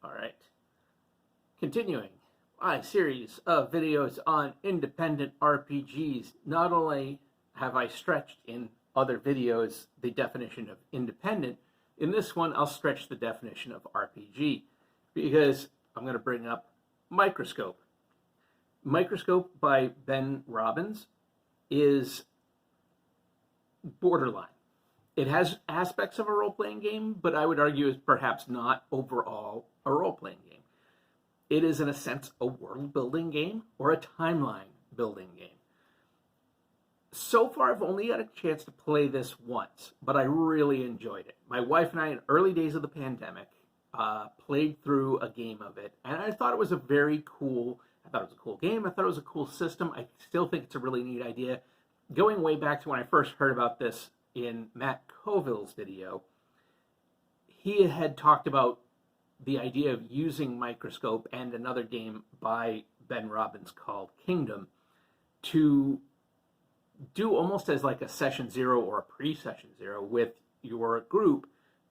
All right. Continuing my series of videos on independent RPGs, not only have I stretched in other videos the definition of independent, in this one I'll stretch the definition of RPG because I'm going to bring up Microscope. Microscope by Ben Robbins is borderline. It has aspects of a role-playing game, but I would argue is perhaps not overall a role-playing game. It is, in a sense, a world-building game or a timeline-building game. So far, I've only had a chance to play this once, but I really enjoyed it. My wife and I, in early days of the pandemic, played through a game of it, and I thought it was a very cool, game. I thought it was a cool system. I still think it's a really neat idea. Going way back to when I first heard about this in Matt Colville's video, he had talked about the idea of using Microscope and another game by Ben Robbins called Kingdom to do almost as like a session zero or a pre-session zero with your group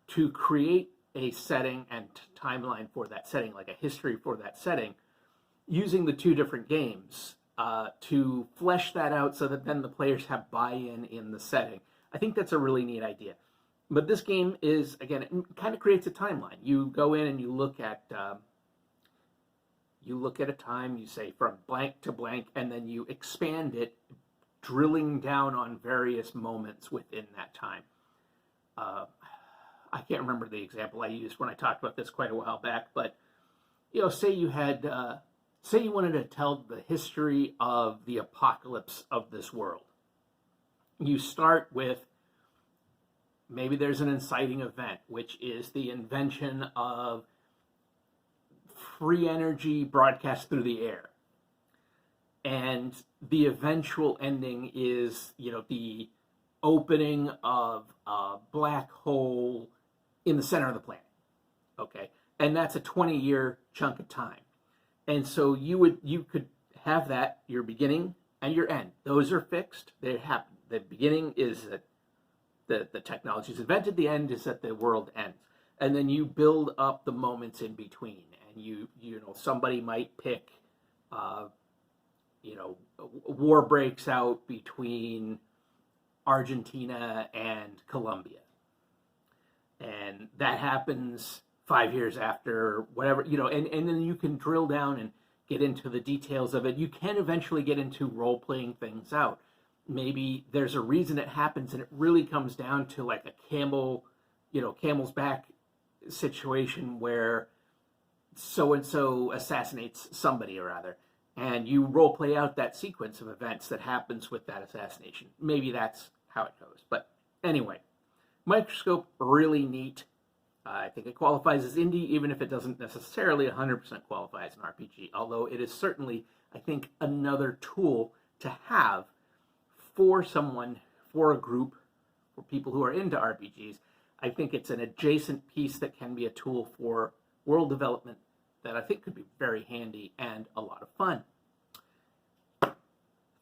to create a setting and timeline for that setting, like a history for that setting, using the two different games to flesh that out so that then the players have buy-in in the setting. I think that's a really neat idea. But this game is, again, it kind of creates a timeline. You go in and you look at a time, you say from blank to blank, and then you expand it, drilling down on various moments within that time. I can't remember the example I used when I talked about this quite a while back, but say you had, say you wanted to tell the history of the apocalypse of this world. You start with, maybe there's an inciting event, which is the invention of free energy broadcast through the air. And the eventual ending is, the opening of a black hole in the center of the planet. Okay? And that's a 20-year chunk of time. And so you could have that, your beginning and your end. Those are fixed. They happen. The beginning is that the technology is invented. The end is that the world ends. And then you build up the moments in between. And somebody might pick, war breaks out between Argentina and Colombia. And that happens 5 years after whatever, and then you can drill down and get into the details of it. You can eventually get into role-playing things out. Maybe there's a reason it happens, and it really comes down to like a camel's back situation where so-and-so assassinates somebody or other, and you role play out that sequence of events that happens with that assassination. Maybe that's how it goes. But anyway, Microscope, really neat. I think it qualifies as indie, even if it doesn't necessarily 100% qualify as an RPG, although it is certainly, I think, another tool to have for someone, for a group, for people who are into RPGs. I think it's an adjacent piece that can be a tool for world development that I think could be very handy and a lot of fun.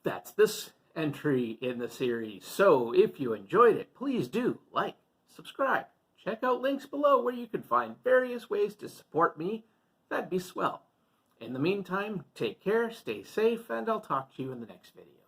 That's this entry in the series. So if you enjoyed it, please do like, subscribe. Check out links below where you can find various ways to support me. That'd be swell. In the meantime, take care, stay safe, and I'll talk to you in the next video.